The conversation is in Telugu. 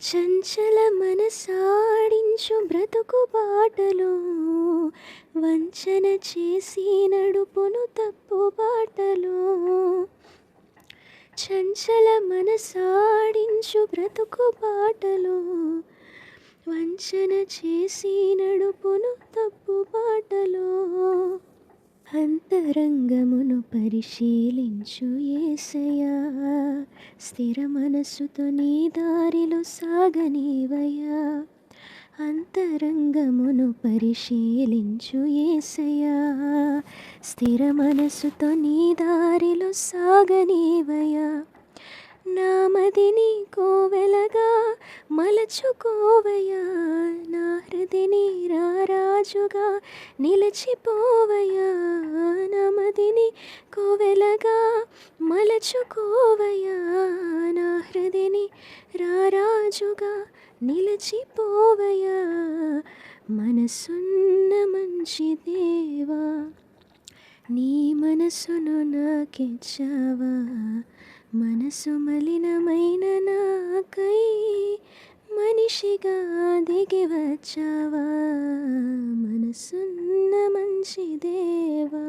చంచల మనసాడించు బ్రతుకు బాటలో వంచన చేసి నడుపును తప్పు బాటలో. చంచల మనసాడించు బ్రతుకు బాటలో వంచన చేసి నడుపును తప్పు బాటలో. అంతరంగమును పరిశీలించు యేసయ్యా, స్థిర మనసుతో నీ దారిలో సాగనీవయ్యా. అంతరంగమును పరిశీలించు యేసయ్యా, స్థిర మనసుతో నీ దారిలో సాగనీవయ్యా. నా మదిని కోవెలగా మలచుకోవయ్యా, నా హృదిని రారాజుగా నిలిచిపోవయ్యా. నా మదిని కోవెలగా మలచుకోవయ్యా, నా హృదిని రారాజుగా నిలిచిపోవయ్యా. మనసున్న మంచి దేవా, నీ మనసును నాకిచ్చావా. మనసు మలినమైన నాకై మనిషిగా దిగి వచ్చావా. మనసున్న మంచి దేవా.